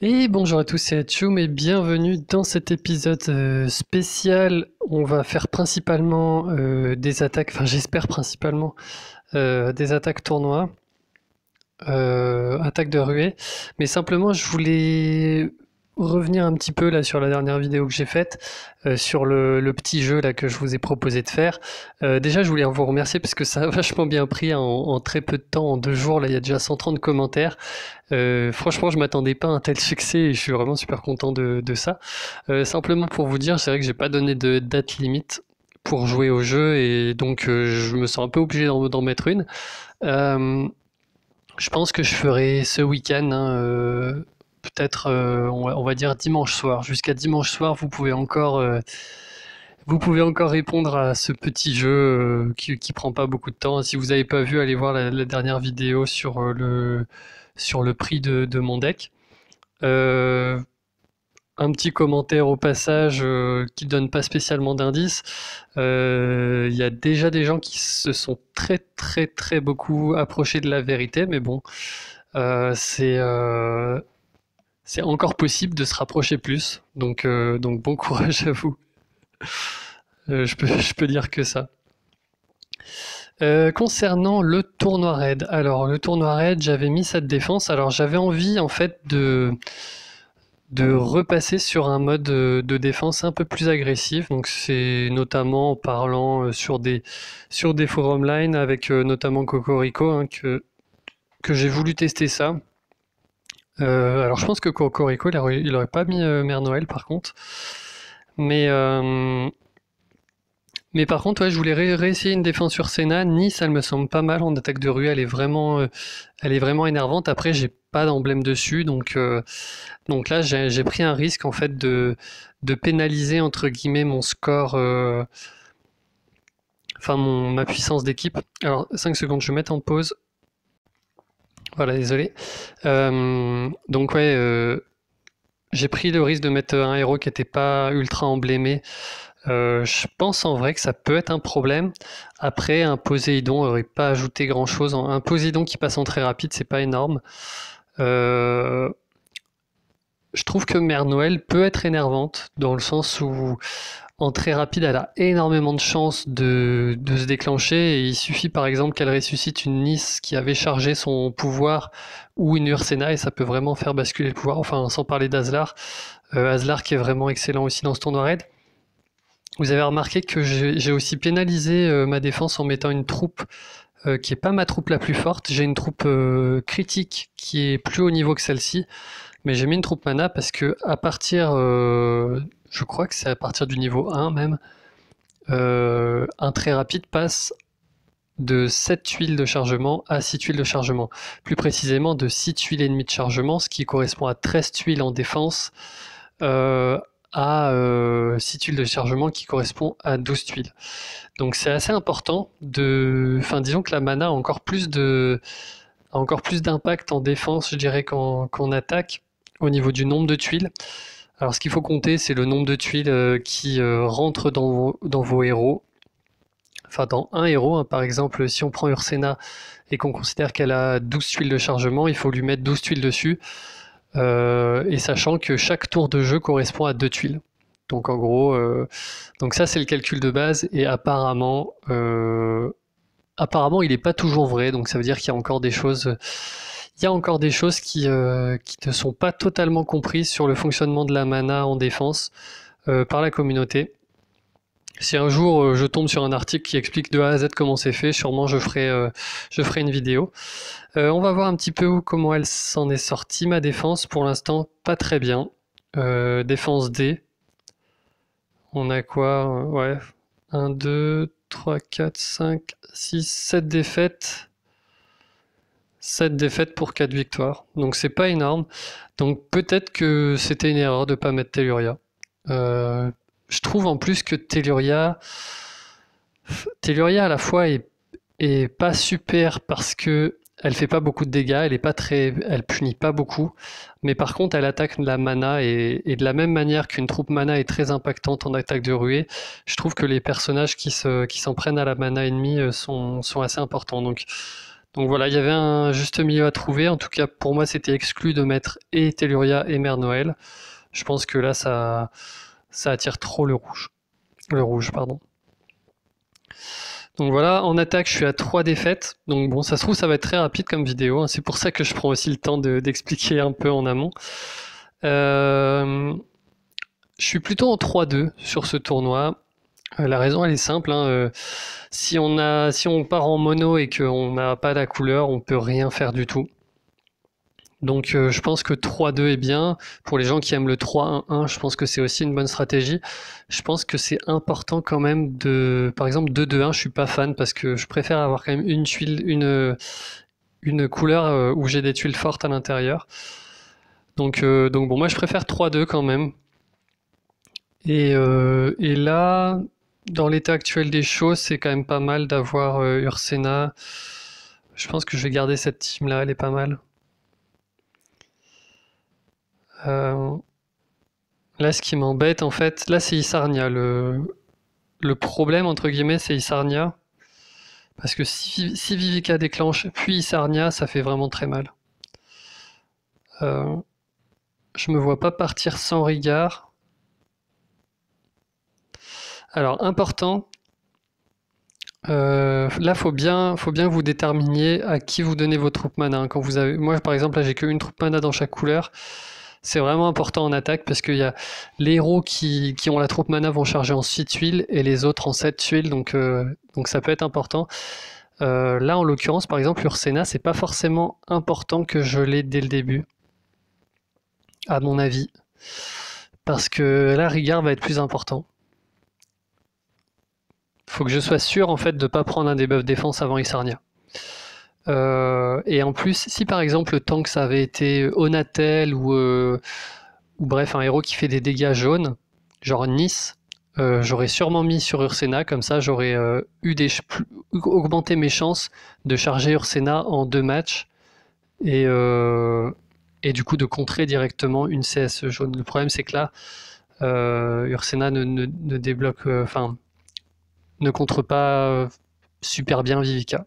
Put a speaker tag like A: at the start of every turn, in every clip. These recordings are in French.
A: Et bonjour à tous, c'est Atchoum et bienvenue dans cet épisode spécial. On va faire principalement des attaques, enfin j'espère principalement des attaques tournois, attaques de ruée. Mais simplement je voulais revenir un petit peu là sur la dernière vidéo que j'ai faite, sur le petit jeu là que je vous ai proposé de faire. Déjà je voulais vous remercier parce que ça a vachement bien pris hein, en très peu de temps, en 2 jours, là il y a déjà 130 commentaires. Franchement, je m'attendais pas à un tel succès et je suis vraiment super content de ça. Simplement pour vous dire, c'est vrai que j'ai pas donné de date limite pour jouer au jeu et donc je me sens un peu obligé d'en mettre une. Euh, je pense que je ferai ce week-end, hein, peut-être on va dire dimanche soir. Jusqu'à dimanche soir, vous pouvez encore répondre à ce petit jeu qui prend pas beaucoup de temps. Si vous n'avez pas vu, allez voir la dernière vidéo sur le prix de mon deck. Euh, un petit commentaire au passage qui donne pas spécialement d'indice. Il y a déjà des gens qui se sont très très très beaucoup approchés de la vérité, mais bon, euh, c'est euh, c'est encore possible de se rapprocher plus. Donc bon courage à vous. Je peux dire que ça. Concernant le tournoi raid, alors le tournoi raid, j'avais mis cette défense. Alors j'avais envie en fait de repasser sur un mode de défense un peu plus agressif. Donc c'est notamment en parlant sur des forums line avec notamment Cocorico hein, que j'ai voulu tester ça. Alors je pense que Cocorico il aurait pas mis Mère Noël par contre. Mais Mais par contre, ouais, je voulais réessayer une défense sur Senna. Nice, elle me semble pas mal en attaque de rue. Elle est vraiment énervante. Après, j'ai pas d'emblème dessus, donc là, j'ai pris un risque en fait de pénaliser entre guillemets mon score, enfin ma puissance d'équipe. Alors 5 secondes, je vais mettre en pause. Voilà, désolé. Donc ouais, j'ai pris le risque de mettre un héros qui était pas ultra emblémé. Je pense en vrai que ça peut être un problème. Après, un Poséidon aurait pas ajouté grand chose. Un Poséidon qui passe en très rapide, c'est pas énorme. Euh, je trouve que Mère Noël peut être énervante dans le sens où en très rapide, elle a énormément de chances de se déclencher et il suffit par exemple qu'elle ressuscite une Nice qui avait chargé son pouvoir ou une Ursena et ça peut vraiment faire basculer le pouvoir. Enfin, sans parler d'Azlar. Azlar qui est vraiment excellent aussi dans ce tournoi raid. Vous avez remarqué que j'ai aussi pénalisé ma défense en mettant une troupe qui est pas ma troupe la plus forte. J'ai une troupe critique qui est plus haut niveau que celle-ci, mais j'ai mis une troupe mana parce que à partir, je crois que c'est à partir du niveau 1 même, un très rapide passe de 7 tuiles de chargement à 6 tuiles de chargement. Plus précisément de 6 tuiles et demie de chargement, ce qui correspond à 13 tuiles en défense, euh, à 6 tuiles de chargement qui correspond à 12 tuiles. Donc c'est assez important Enfin disons que la mana a encore plus d'impact en défense, je dirais, qu'en attaque, au niveau du nombre de tuiles. Alors ce qu'il faut compter, c'est le nombre de tuiles qui rentrent dans vos héros. Enfin dans un héros, hein. Par exemple, si on prend Ursena et qu'on considère qu'elle a 12 tuiles de chargement, il faut lui mettre 12 tuiles dessus. Et sachant que chaque tour de jeu correspond à 2 tuiles. Donc en gros, donc ça c'est le calcul de base et apparemment il n'est pas toujours vrai. Donc ça veut dire qu'il y a encore des choses qui ne sont pas totalement comprises sur le fonctionnement de la mana en défense par la communauté. Si un jour je tombe sur un article qui explique de A à Z comment c'est fait, sûrement je ferai une vidéo. On va voir un petit peu comment elle s'en est sortie, ma défense. Pour l'instant, pas très bien. Défense D. On a quoi? Ouais. 1, 2, 3, 4, 5, 6, 7 défaites. 7 défaites pour 4 victoires. Donc c'est pas énorme. Donc peut-être que c'était une erreur de pas mettre Telluria. Je trouve en plus que Telluria à la fois est pas super parce que elle fait pas beaucoup de dégâts, elle punit pas beaucoup, mais par contre elle attaque la mana et de la même manière qu'une troupe mana est très impactante en attaque de ruée, je trouve que les personnages qui s'en prennent à la mana ennemie sont assez importants. Donc voilà, il y avait un juste milieu à trouver. En tout cas, pour moi, c'était exclu de mettre et Telluria et Mère Noël. Je pense que là, ça attire trop le rouge. Le rouge, pardon. Donc voilà, en attaque, je suis à 3 défaites. Donc bon, ça se trouve, ça va être très rapide comme vidéo, hein. C'est pour ça que je prends aussi le temps d'expliquer un peu en amont. Je suis plutôt en 3-2 sur ce tournoi. La raison, elle est simple, hein. Si on part en mono et qu'on n'a pas la couleur, on peut rien faire du tout. Donc je pense que 3-2 est bien. Pour les gens qui aiment le 3-1-1, je pense que c'est aussi une bonne stratégie. Je pense que c'est important quand même de... Par exemple 2-2-1, je suis pas fan parce que je préfère avoir quand même une tuile, une couleur où j'ai des tuiles fortes à l'intérieur. Donc bon, moi je préfère 3-2 quand même. Et là, dans l'état actuel des choses, c'est quand même pas mal d'avoir Ursena. Je pense que je vais garder cette team-là, elle est pas mal. Euh, Là, ce qui m'embête, en fait, là, c'est Isarnia. Le problème, entre guillemets, c'est Isarnia. Parce que si Vivica déclenche, puis Isarnia, ça fait vraiment très mal. Euh, je me vois pas partir sans Rigard. Alors, important, là, faut bien que vous déterminiez à qui vous donnez vos troupes mana, hein. Quand vous avez, moi, par exemple, là, j'ai qu'une troupe mana dans chaque couleur. C'est vraiment important en attaque parce qu'il y a les héros qui ont la troupe mana vont charger en 6 tuiles et les autres en 7 tuiles, donc ça peut être important. Là, en l'occurrence, par exemple, Ursena, c'est pas forcément important que je l'ai dès le début, à mon avis, parce que là, Rigard va être plus important. Faut que je sois sûr en fait de pas prendre un debuff défense avant Isarnia. Et en plus, si par exemple le tank ça avait été Onatel ou bref un héros qui fait des dégâts jaunes, genre Nice, j'aurais sûrement mis sur Ursena, comme ça j'aurais augmenté mes chances de charger Ursena en 2 matchs et, et du coup de contrer directement une CS jaune. Le problème c'est que là, Ursena ne débloque, enfin, ne contre pas super bien Vivica.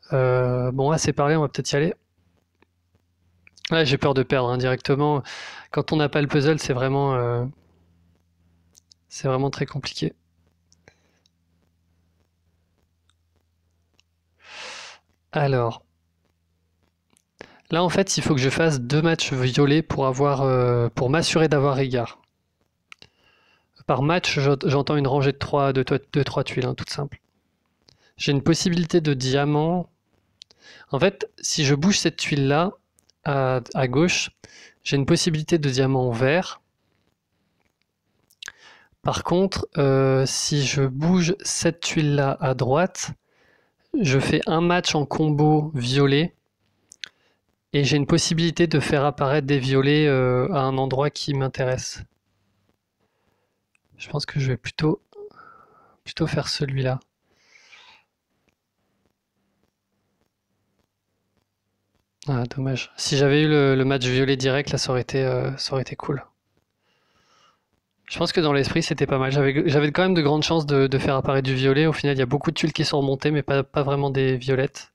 A: Bon, assez parlé, on va peut-être y aller. Ouais, j'ai peur de perdre hein, directement. Quand on n'a pas le puzzle, c'est vraiment très compliqué. Alors, là en fait, il faut que je fasse 2 matchs violets pour m'assurer d'avoir Rigard. Par match, j'entends une rangée de 3 tuiles, hein, toute simple. J'ai une possibilité de diamant. En fait, si je bouge cette tuile-là à gauche, j'ai une possibilité de diamant vert. Par contre, si je bouge cette tuile-là à droite, je fais un match en combo violet et j'ai une possibilité de faire apparaître des violets à un endroit qui m'intéresse. Je pense que je vais plutôt faire celui-là. Ah, dommage. Si j'avais eu le match violet direct, là, ça aurait été cool. Je pense que dans l'esprit, c'était pas mal. J'avais quand même de grandes chances de faire apparaître du violet. Au final, il y a beaucoup de tuiles qui sont remontées, mais pas vraiment des violettes.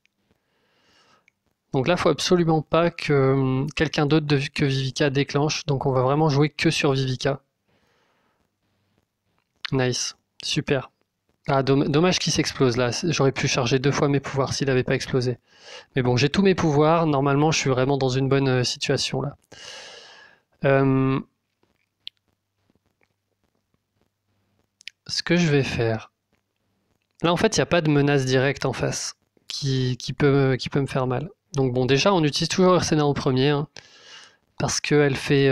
A: Donc là, il faut absolument pas que quelqu'un d'autre que Vivica déclenche. Donc on va vraiment jouer que sur Vivica. Nice. Super. Ah, dommage qu'il s'explose là. J'aurais pu charger 2 fois mes pouvoirs s'il n'avait pas explosé. Mais bon, j'ai tous mes pouvoirs. Normalement, je suis vraiment dans une bonne situation là. Euh, Ce que je vais faire. Là, en fait, il n'y a pas de menace directe en face qui peut me faire mal. Donc bon, déjà, on utilise toujours Ursena en premier, hein, parce qu'elle fait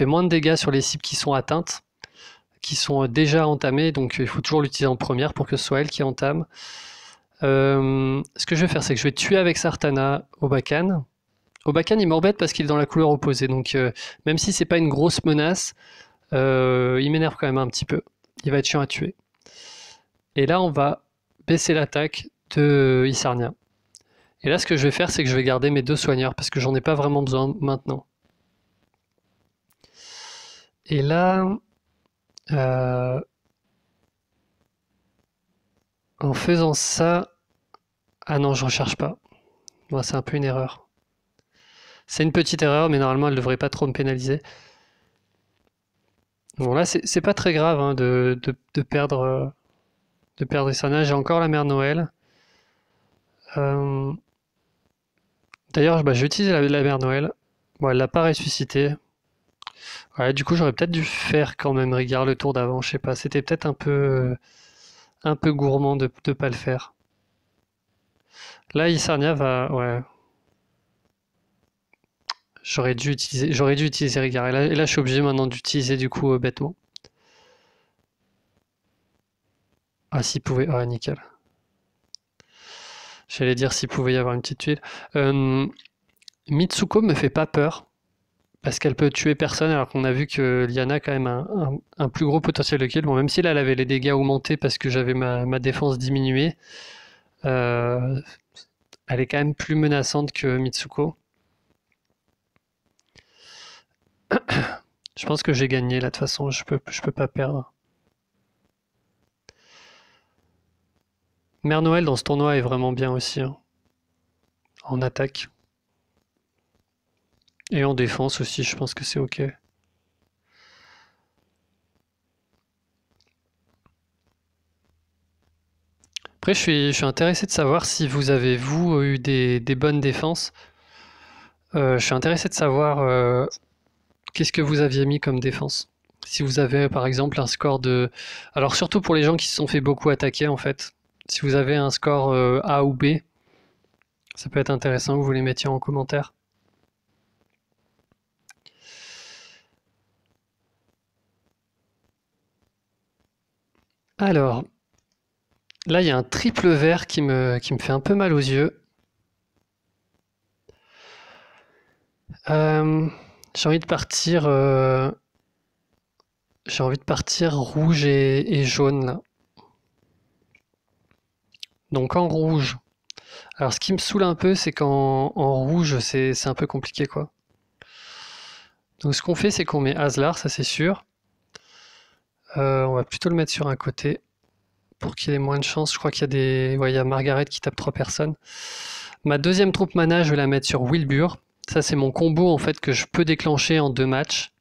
A: moins de dégâts sur les cibles qui sont atteintes, qui sont déjà entamées, donc il faut toujours l'utiliser en première pour que ce soit elle qui entame. Ce que je vais faire, c'est que je vais tuer avec Sartana Obakan. Obakan, il m'embête parce qu'il est dans la couleur opposée, donc même si c'est pas une grosse menace, il m'énerve quand même un petit peu. Il va être chiant à tuer. Et là, on va baisser l'attaque de Isarnia. Et là, ce que je vais faire, c'est que je vais garder mes 2 soigneurs parce que j'en ai pas vraiment besoin maintenant. Et là, euh, En faisant ça... Ah non, je recharge pas. Bon, c'est un peu une erreur. C'est une petite erreur, mais normalement, elle devrait pas trop me pénaliser. Bon, là, c'est pas très grave hein, de perdre Isana. J'ai encore la mère Noël. Euh, D'ailleurs, bah, je vais utiliser la mère Noël. Bon, elle l'a pas ressuscité. Ouais, du coup, j'aurais peut-être dû faire quand même Rigard le tour d'avant. Je sais pas, c'était peut-être un peu gourmand de pas le faire. Là, Isarnia va... Ouais, j'aurais dû utiliser Rigard. Et là, je suis obligé maintenant d'utiliser du coup bêtement. Ah, s'il pouvait... Ah, nickel. J'allais dire s'il pouvait y avoir une petite tuile. Euh, Mitsuko me fait pas peur. Parce qu'elle peut tuer personne, alors qu'on a vu que Liana a quand même un plus gros potentiel de kill. Bon, même si là, elle avait les dégâts augmentés parce que j'avais ma défense diminuée, euh, elle est quand même plus menaçante que Mitsuko. Je pense que j'ai gagné là, de toute façon, je peux pas perdre. Mère Noël dans ce tournoi est vraiment bien aussi, hein, en attaque. Et en défense aussi, je pense que c'est ok. Après, je suis intéressé de savoir si vous avez, vous, eu des bonnes défenses. Je suis intéressé de savoir qu'est-ce que vous aviez mis comme défense. Si vous avez, par exemple, un score de... Alors, surtout pour les gens qui se sont fait beaucoup attaquer, en fait. Si vous avez un score A ou B, ça peut être intéressant que vous les mettiez en commentaire. Alors, là, il y a un triple vert qui me fait un peu mal aux yeux. Euh, j'ai envie de partir... j'ai envie de partir rouge et jaune, là. Donc en rouge. Alors ce qui me saoule un peu, c'est qu'en rouge, c'est un peu compliqué, quoi. Donc ce qu'on fait, c'est qu'on met Aslar, ça c'est sûr. On va plutôt le mettre sur un côté pour qu'il ait moins de chance. Je crois qu'il y a des... Ouais, il y a Margaret qui tape 3 personnes. Ma deuxième troupe mana, je vais la mettre sur Wilbur. Ça, c'est mon combo en fait que je peux déclencher en 2 matchs.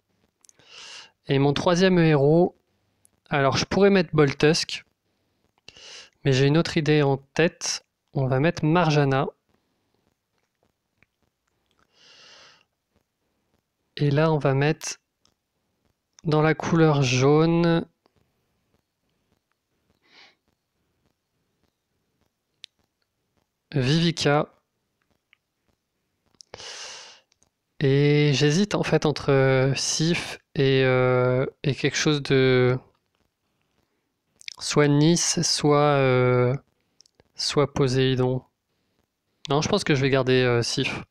A: Et mon troisième héros, alors je pourrais mettre Boltusk, mais j'ai une autre idée en tête. On va mettre Marjana. Et là, on va mettre dans la couleur jaune Vivica. Et j'hésite en fait entre Sif et quelque chose de soit Nice, soit Poséidon. Non, je pense que je vais garder Sif.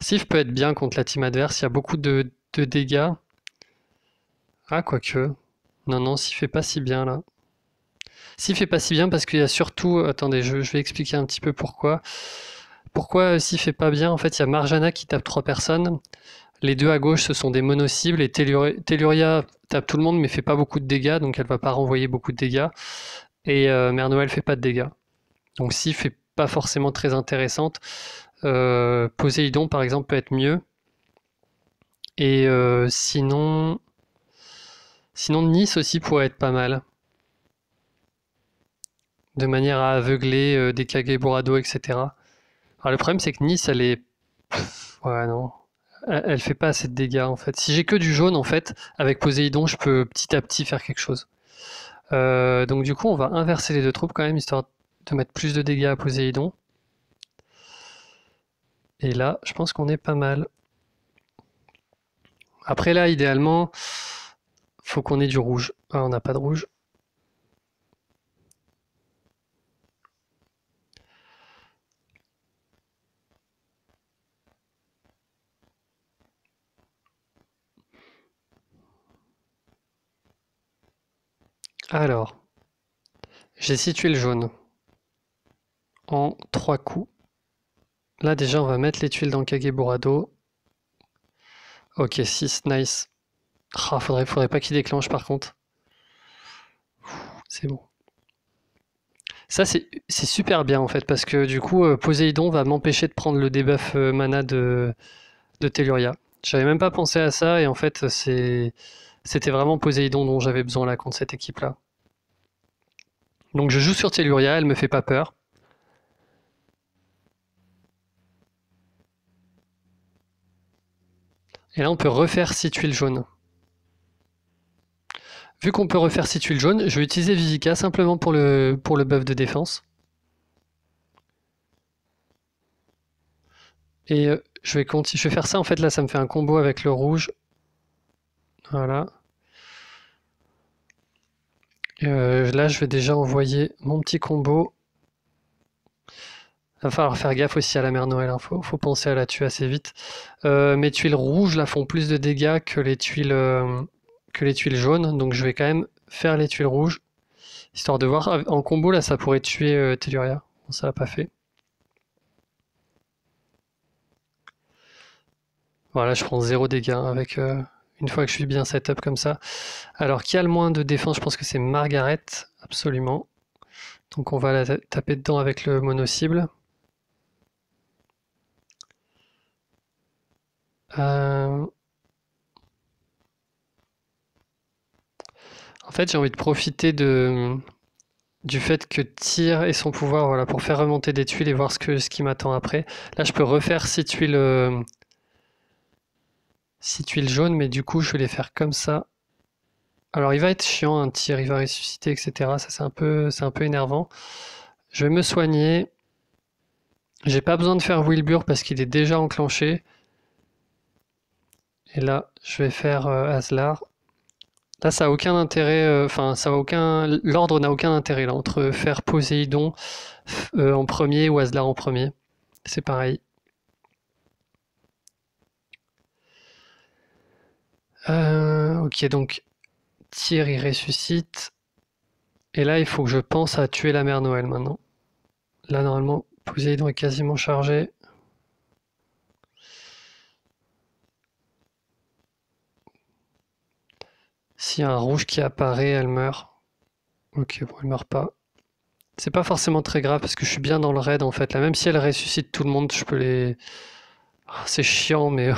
A: Sif peut être bien contre la team adverse, il y a beaucoup de dégâts. Ah, quoique. Non, non, Sif est pas si bien là. Sif est pas si bien parce qu'il y a surtout... Attendez, je vais expliquer un petit peu pourquoi. Pourquoi Sif est pas bien? En fait, il y a Marjana qui tape 3 personnes. Les deux à gauche, ce sont des mono-cibles et Telluria tape tout le monde mais fait pas beaucoup de dégâts, donc elle va pas renvoyer beaucoup de dégâts. Et Mère Noël fait pas de dégâts. Donc Sif est pas forcément très intéressante. Poséidon, par exemple, peut être mieux. Et sinon Nice aussi pourrait être pas mal. De manière à aveugler des Kageborado, etc. Alors le problème, c'est que Nice, elle est... Ouais, non. Elle fait pas assez de dégâts, en fait. Si j'ai que du jaune, en fait, avec Poséidon, je peux petit à petit faire quelque chose. Donc du coup, on va inverser les deux troupes quand même, histoire de mettre plus de dégâts à Poséidon. Et là, je pense qu'on est pas mal. Après là, idéalement, faut qu'on ait du rouge. Ah, on n'a pas de rouge. Alors, j'ai situé le jaune en 3 coups. Là déjà, on va mettre les tuiles dans Kageborado. Ok, 6, nice. Ah, faudrait pas qu'il déclenche par contre. C'est bon. Ça, c'est super bien en fait, parce que du coup, Poséidon va m'empêcher de prendre le debuff mana de Telluria. J'avais même pas pensé à ça, et en fait, c'était vraiment Poséidon dont j'avais besoin là contre cette équipe-là. Donc je joue sur Telluria, elle me fait pas peur. Et là, on peut refaire 6 tuiles jaunes. Vu qu'on peut refaire 6 tuiles jaunes, je vais utiliser Vivica simplement pour le buff de défense. Et je vais faire ça, en fait, là, ça me fait un combo avec le rouge. Voilà. Là, je vais déjà envoyer mon petit combo. Il va falloir faire gaffe aussi à la mère Noël, hein. Faut penser à la tuer assez vite. Mes tuiles rouges, là, font plus de dégâts que les tuiles jaunes, donc je vais quand même faire les tuiles rouges, histoire de voir. En combo, là, ça pourrait tuer Telluria. Bon, ça l'a pas fait. Voilà, je prends 0 dégâts avec une fois que je suis bien setup comme ça. Alors, qui a le moins de défense? Je pense que c'est Margaret, absolument. Donc on va la taper dedans avec le mono-cible. En fait, j'ai envie de profiter du fait que Tyr ait son pouvoir, voilà, pour faire remonter des tuiles et voir ce qui m'attend après. Là, je peux refaire 6 tuiles jaunes, mais du coup, je vais les faire comme ça. Alors, il va être chiant, un Tyr, il va ressusciter, etc. Ça, c'est un peu énervant. Je vais me soigner. J'ai pas besoin de faire Wilbur parce qu'il est déjà enclenché. Et là, je vais faire Aslar. Là, ça a aucun intérêt, enfin, l'ordre n'a aucun intérêt là, entre faire Poséidon en premier ou Aslar en premier. C'est pareil. Ok, donc Tyr il ressuscite. Et là, il faut que je pense à tuer la mère Noël maintenant. Là, normalement, Poséidon est quasiment chargé. S'il y a un rouge qui apparaît, elle meurt. Ok, bon, elle meurt pas. C'est pas forcément très grave parce que je suis bien dans le raid en fait. Là, même si elle ressuscite tout le monde, je peux les. Ah, c'est chiant, mais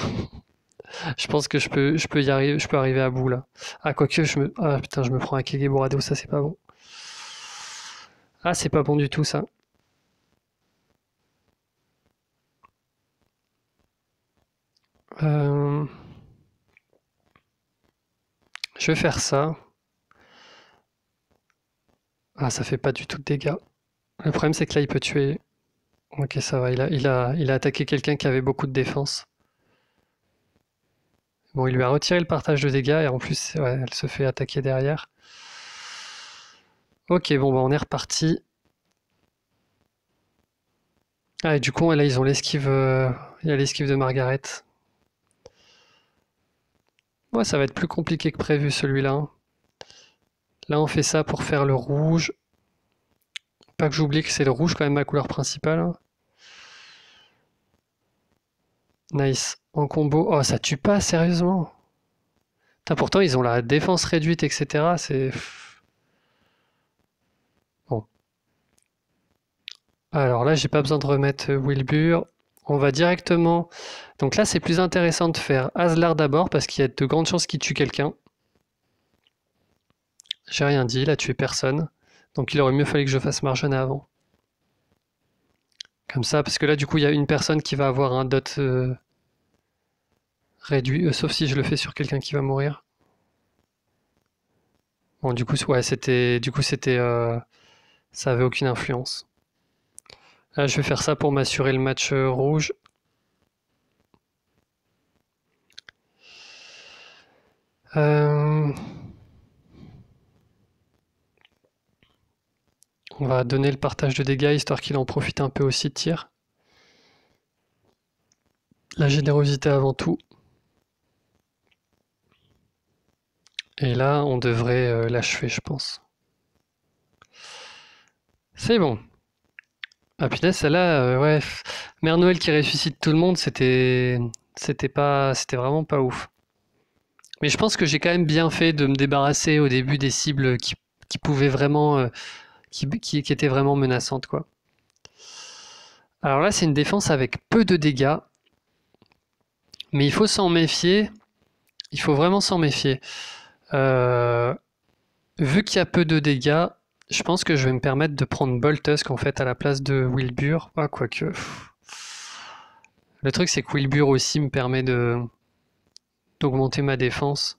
A: je pense que je peux y arriver, je peux arriver à bout là. Ah, quoique, ah putain, je me prends un Kegeborado, ça c'est pas bon. Ah, c'est pas bon du tout ça. Euh, Je vais faire ça. Ah, ça fait pas du tout de dégâts. Le problème, c'est que là, il peut tuer. Ok, ça va. Il a attaqué quelqu'un qui avait beaucoup de défense. Bon, il lui a retiré le partage de dégâts et en plus, ouais, elle se fait attaquer derrière. Ok, bon, bah, on est reparti. Ah, et du coup, là, ils ont l'esquive. Il y a l'esquive de Margaret. Ouais, ça va être plus compliqué que prévu celui-là. Là, on fait ça pour faire le rouge. Pas que j'oublie que c'est le rouge quand même ma couleur principale. Nice. En combo. Oh, ça tue pas, sérieusement. Putain, pourtant, ils ont la défense réduite, etc. C'est. Bon. Alors là, j'ai pas besoin de remettre Wilbur. On va directement. Donc là, c'est plus intéressant de faire Aslar d'abord parce qu'il y a de grandes chances qu'il tue quelqu'un. J'ai rien dit, il a tué personne. Donc il aurait mieux fallu que je fasse Marjana avant. Comme ça, parce que là, du coup, il y a une personne qui va avoir un dot réduit, sauf si je le fais sur quelqu'un qui va mourir. Bon, du coup, ouais, ça avait aucune influence. Là, je vais faire ça pour m'assurer le match rouge. Euh, On va donner le partage de dégâts histoire qu'il en profite un peu aussi de tir. La générosité avant tout. Et là, on devrait l'achever, je pense. C'est bon. Ah putain, celle-là, ouais. Mère Noël qui ressuscite tout le monde, c'était vraiment pas ouf. Mais je pense que j'ai quand même bien fait de me débarrasser au début des cibles qui pouvaient vraiment qui était vraiment menaçante, quoi. Alors là, c'est une défense avec peu de dégâts, mais il faut s'en méfier. Il faut vraiment s'en méfier. Euh, Vu qu'il y a peu de dégâts, je pense que je vais me permettre de prendre Boltusk en fait à la place de Wilbur. Ah, quoique. Le truc, c'est que Wilbur aussi me permet d'augmenter ma défense.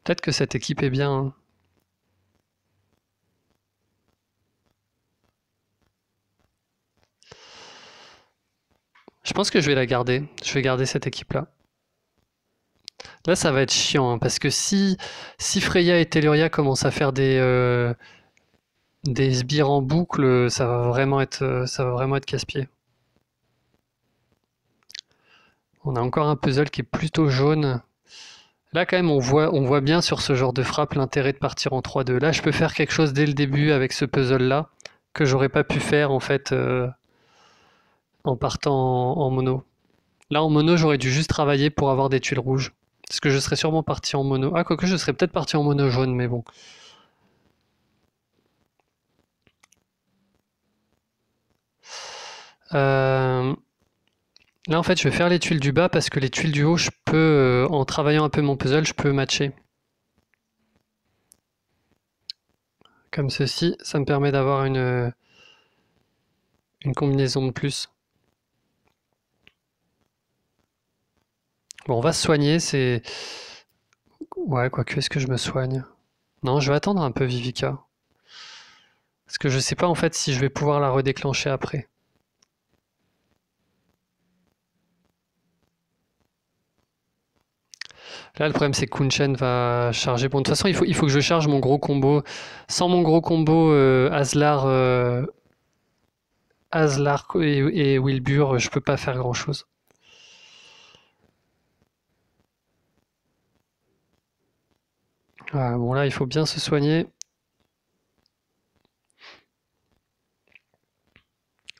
A: Peut-être que cette équipe est bien, hein. Je pense que je vais la garder. Je vais garder cette équipe-là. Là, ça va être chiant, hein, parce que si Freya et Telluria commencent à faire des sbires en boucle, ça va vraiment être casse-pied. On a encore un puzzle qui est plutôt jaune. Là, quand même, on voit bien sur ce genre de frappe l'intérêt de partir en 3-2. Là, je peux faire quelque chose dès le début avec ce puzzle-là, que j'aurais pas pu faire, en fait, en partant en mono. Là, en mono, j'aurais dû juste travailler pour avoir des tuiles rouges. Parce que je serais sûrement parti en mono. Ah, quoique je serais peut-être parti en mono jaune, mais bon. Euh, Là, en fait, je vais faire les tuiles du bas parce que les tuiles du haut, je peux, en travaillant un peu mon puzzle, je peux matcher. Comme ceci, ça me permet d'avoir une combinaison de plus. Bon, on va se soigner, c'est... Ouais, quoique, est-ce que je me soigne? Non, je vais attendre un peu Vivica. Parce que je sais pas en fait si je vais pouvoir la redéclencher après. Là, le problème, c'est que Kunshen va charger. Bon, de toute façon, il faut que je charge mon gros combo. Sans mon gros combo Aslar et Wilbur, je peux pas faire grand-chose. Voilà, bon, là, il faut bien se soigner.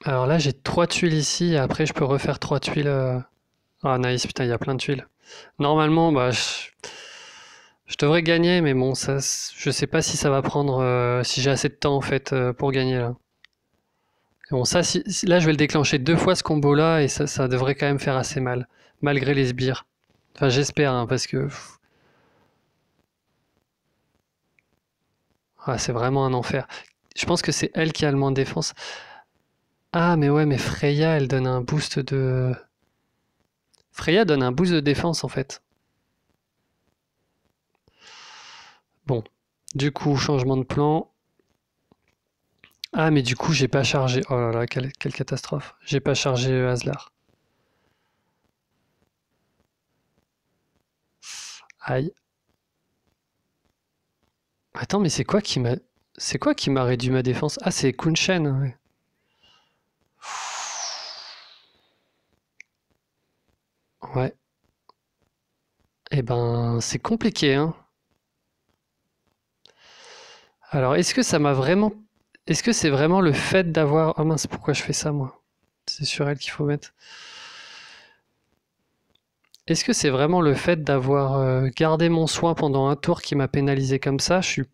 A: Alors là, j'ai 3 tuiles ici, et après, je peux refaire 3 tuiles. Ah, nice, putain, il y a plein de tuiles. Normalement, bah, je devrais gagner, mais bon, ça, je sais pas si ça va prendre, si j'ai assez de temps, en fait, pour gagner, là. Bon, ça, là, je vais le déclencher 2 fois ce combo-là, et ça devrait quand même faire assez mal, malgré les sbires. Enfin, j'espère, hein, parce que ah, c'est vraiment un enfer. Je pense que c'est elle qui a le moins de défense. Ah, mais ouais, mais Freya, elle donne un boost de... Freya donne un boost de défense, en fait. Bon, du coup, changement de plan. Ah, mais du coup, j'ai pas chargé... Oh là là, quelle catastrophe. J'ai pas chargé Aslar. Aïe. Attends, mais c'est quoi qui m'a... C'est quoi qui m'a réduit ma défense? Ah, c'est Kunshen, ouais. Ouais. Eh ben, c'est compliqué, hein. Alors, est-ce que ça m'a vraiment... Est-ce que c'est vraiment le fait d'avoir... Oh mince, pourquoi je fais ça, moi? C'est sur elle qu'il faut mettre. Est-ce que c'est vraiment le fait d'avoir gardé mon soin pendant un tour qui m'a pénalisé comme ça? Je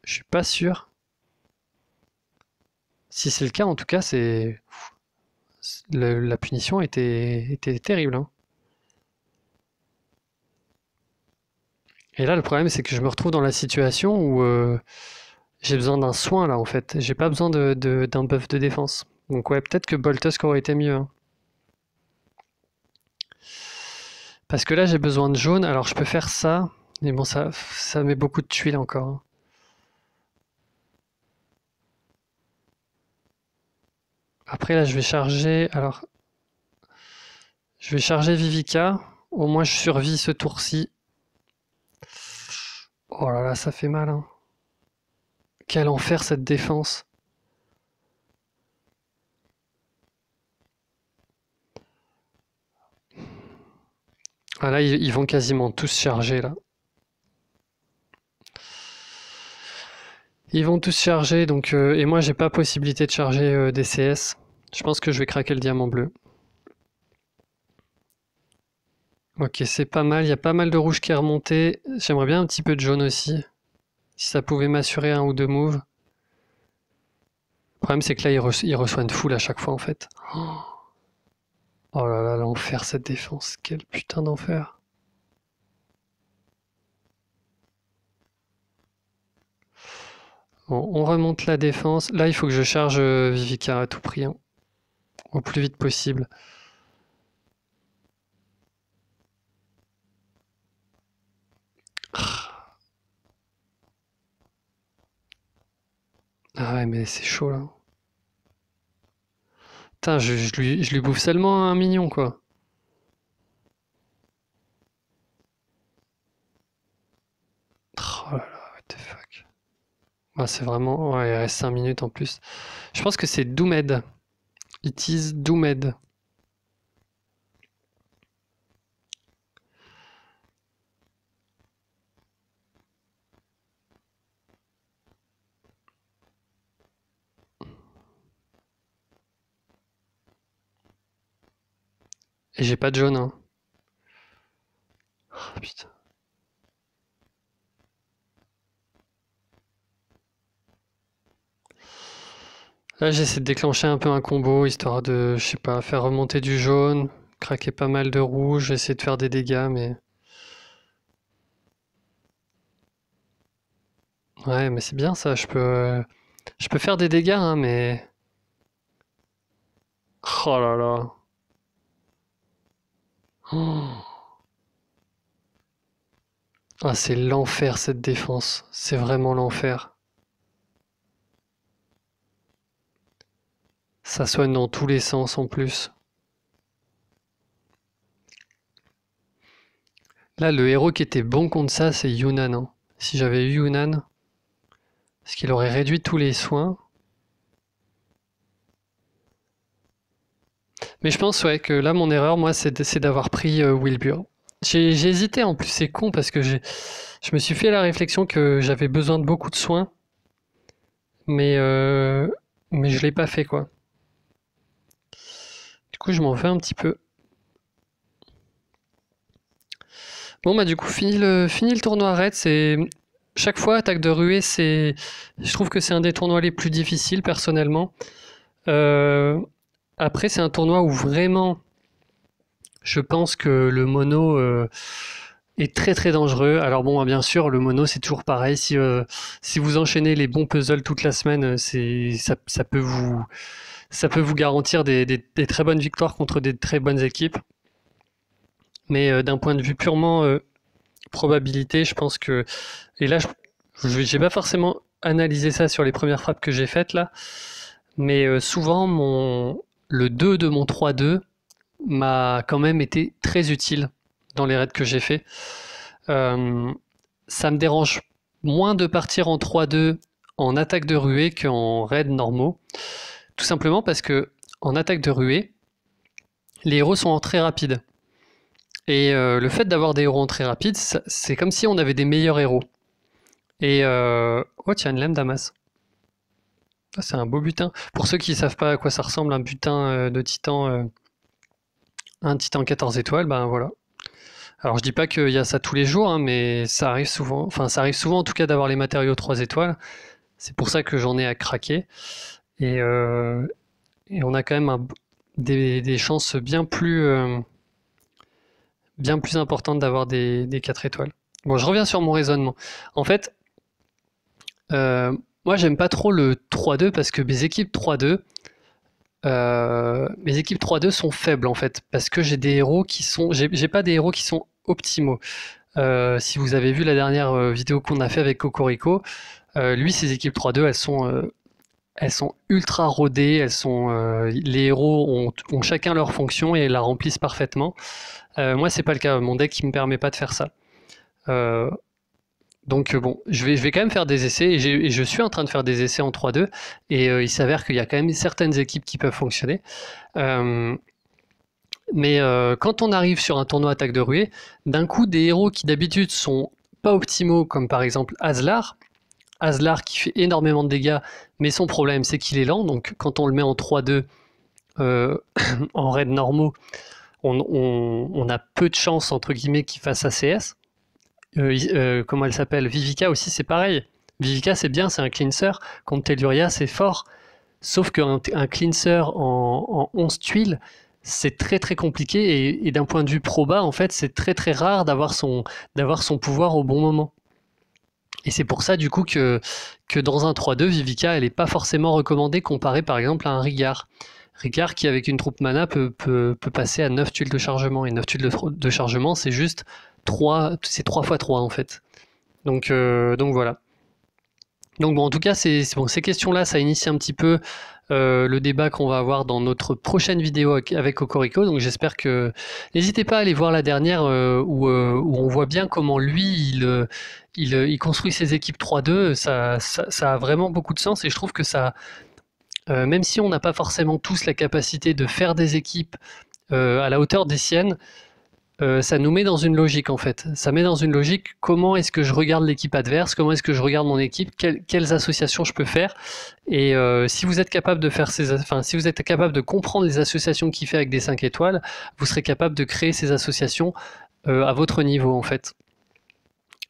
A: suis pas sûr. Si c'est le cas, en tout cas, la punition était terrible, hein. Et là, le problème, c'est que je me retrouve dans la situation où j'ai besoin d'un soin, là, en fait. J'ai pas besoin d'un buff de défense. Donc ouais, peut-être que Boltusk aurait été mieux, hein. Parce que là, j'ai besoin de jaune, alors je peux faire ça. Mais bon, ça met beaucoup de tuiles encore, hein. Après, là, je vais charger... Alors, je vais charger Vivica. Au moins, je survis ce tour-ci. Oh là là, ça fait mal, hein. Quel enfer cette défense. Ah là, ils vont quasiment tous charger, là. Ils vont tous charger, donc... et moi, j'ai pas possibilité de charger des CS. Je pense que je vais craquer le diamant bleu. Ok, c'est pas mal. Il y a pas mal de rouge qui est remonté. J'aimerais bien un petit peu de jaune aussi. Si ça pouvait m'assurer un ou deux moves. Le problème, c'est que là, il reçoit une foule à chaque fois, en fait. Oh là là, l'enfer, cette défense. Quel putain d'enfer. Bon, on remonte la défense. Là, il faut que je charge Vivica à tout prix, hein, au plus vite possible. Ah ouais, mais c'est chaud, là. Putain, je lui bouffe seulement un mignon, quoi. Oh là là, what the fuck. Ah, c'est vraiment... Ouais, il reste 5 minutes en plus. Je pense que c'est Doomed. It is Doomed. Et j'ai pas de jaune, hein. Oh, putain. Là, j'essaie de déclencher un peu un combo, histoire de, je sais pas, faire remonter du jaune, craquer pas mal de rouge, essayer de faire des dégâts, mais... Ouais, mais c'est bien ça, je peux faire des dégâts, hein, mais... Oh là là. Oh. Ah, c'est l'enfer cette défense. C'est vraiment l'enfer. Ça soigne dans tous les sens en plus. Là, le héros qui était bon contre ça, c'est Yunnan, hein. Si j'avais eu Yunnan, parce qu'il aurait réduit tous les soins. Mais je pense ouais, que là, mon erreur, moi, c'est d'avoir pris Wilbur. J'ai hésité, en plus, c'est con, parce que je me suis fait la réflexion que j'avais besoin de beaucoup de soins, mais, euh, mais je l'ai pas fait, quoi. Du coup, je m'en veux un petit peu. Bon, bah, du coup, fini le tournoi Red, c'est... Chaque fois, attaque de ruée, c'est... Je trouve que c'est un des tournois les plus difficiles, personnellement. Euh, Après, c'est un tournoi où vraiment, je pense que le mono est très très dangereux. Alors bon, bien sûr, le mono, c'est toujours pareil. Si vous enchaînez les bons puzzles toute la semaine, ça peut vous garantir des très bonnes victoires contre des très bonnes équipes. Mais d'un point de vue purement probabilité, je pense que... Et là, j'ai pas forcément analysé ça sur les premières frappes que j'ai faites là, mais souvent, le 2 de mon 3-2 m'a quand même été très utile dans les raids que j'ai fait. Ça me dérange moins de partir en 3-2 en attaque de ruée qu'en raids normaux. Tout simplement parce que en attaque de ruée, les héros sont très rapides. Et le fait d'avoir des héros en très rapides, c'est comme si on avait des meilleurs héros. Et oh tiens, une lame Damas. Ah, c'est un beau butin. Pour ceux qui ne savent pas à quoi ça ressemble un butin de titan, un titan 14 étoiles, ben voilà. Alors je dis pas qu'il y a ça tous les jours, hein, mais ça arrive souvent. Enfin, ça arrive souvent en tout cas d'avoir les matériaux 3 étoiles. C'est pour ça que j'en ai à craquer. Et, euh, et on a quand même des chances bien plus importantes d'avoir des 4 étoiles. Bon, je reviens sur mon raisonnement. En fait, moi j'aime pas trop le 3-2 parce que mes équipes 3-2 sont faibles en fait, parce que j'ai des héros qui sont, j'ai pas des héros qui sont optimaux. Si vous avez vu la dernière vidéo qu'on a fait avec Cocorico, lui ses équipes 3-2 elles sont ultra rodées, les héros ont chacun leur fonction et la remplissent parfaitement. Moi c'est pas le cas, mon deck il me permet pas de faire ça. Euh, donc bon, je vais quand même faire des essais et je suis en train de faire des essais en 3-2 et il s'avère qu'il y a quand même certaines équipes qui peuvent fonctionner. Euh, mais quand on arrive sur un tournoi attaque de ruée, d'un coup des héros qui d'habitude sont pas optimaux, comme par exemple Aslar qui fait énormément de dégâts, mais son problème c'est qu'il est lent, donc quand on le met en 3-2 en raid normaux, on a peu de chances entre guillemets qu'il fasse ACS. Comment elle s'appelle? Vivica aussi, c'est pareil. Vivica, c'est bien, c'est un cleanser. Contre Telluria, c'est fort. Sauf qu'un cleanser en 11 tuiles, c'est très très compliqué. Et d'un point de vue proba, en fait, c'est très très rare d'avoir son pouvoir au bon moment. Et c'est pour ça, du coup, que dans un 3-2, Vivica, elle n'est pas forcément recommandée comparée, par exemple, à un Rigard. Rigard qui, avec une troupe mana, peut passer à 9 tuiles de chargement. Et 9 tuiles de chargement, c'est juste 3 x 3, en fait. Donc voilà. Donc bon, en tout cas, ces questions-là, ça initie un petit peu le débat qu'on va avoir dans notre prochaine vidéo avec Cocorico. Donc j'espère que... N'hésitez pas à aller voir la dernière où on voit bien comment lui, il construit ses équipes 3-2. Ça a vraiment beaucoup de sens et je trouve que ça... même si on n'a pas forcément tous la capacité de faire des équipes à la hauteur des siennes, ça nous met dans une logique en fait. Ça met dans une logique comment est-ce que je regarde l'équipe adverse, comment est-ce que je regarde mon équipe, quelles associations je peux faire. Et si vous êtes capable de faire si vous êtes capable de comprendre les associations qu'il fait avec des 5 étoiles, vous serez capable de créer ces associations à votre niveau en fait.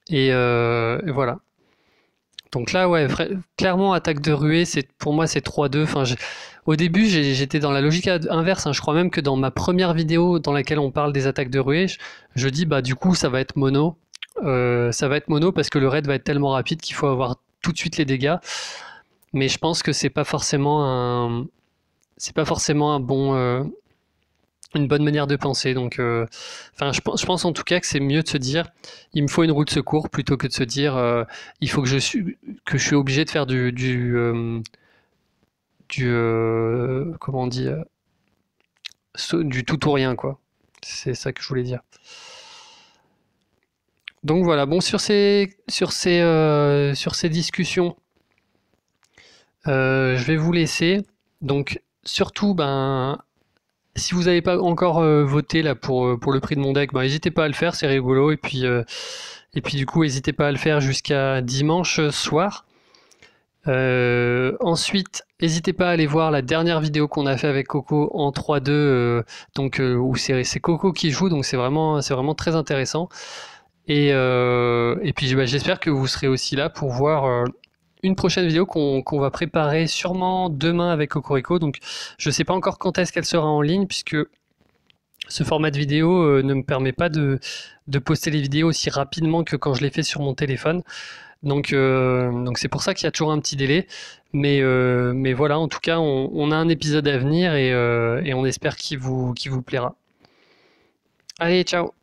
A: Et voilà. Donc là, ouais, clairement, attaque de ruée, pour moi, c'est 3-2. Au début, j'étais dans la logique inverse. Je crois même que dans ma première vidéo dans laquelle on parle des attaques de ruée, je dis, bah, du coup, ça va être mono. Ça va être mono parce que le raid va être tellement rapide qu'il faut avoir tout de suite les dégâts. Mais je pense que c'est pas forcément une bonne manière de penser. Donc, je pense en tout cas que c'est mieux de se dire, il me faut une roue de secours plutôt que de se dire, il faut que je suis obligé de faire comment on dit, du tout ou rien, quoi. C'est ça que je voulais dire. Donc voilà. Bon, sur ces discussions, je vais vous laisser. Donc surtout, si vous n'avez pas encore voté là pour le prix de mon deck, n'hésitez pas à le faire, c'est rigolo. Et puis du coup, n'hésitez pas à le faire jusqu'à dimanche soir. Ensuite, n'hésitez pas à aller voir la dernière vidéo qu'on a fait avec Coco en 3-2, où c'est Coco qui joue, donc c'est vraiment très intéressant. Et puis j'espère que vous serez aussi là pour voir une prochaine vidéo qu'on va préparer sûrement demain avec Cocorico. Donc je sais pas encore quand est-ce qu'elle sera en ligne puisque ce format de vidéo ne me permet pas de poster les vidéos aussi rapidement que quand je les fais sur mon téléphone. Donc c'est pour ça qu'il y a toujours un petit délai. Mais voilà, en tout cas, on a un épisode à venir et on espère qu'il vous plaira. Allez, ciao!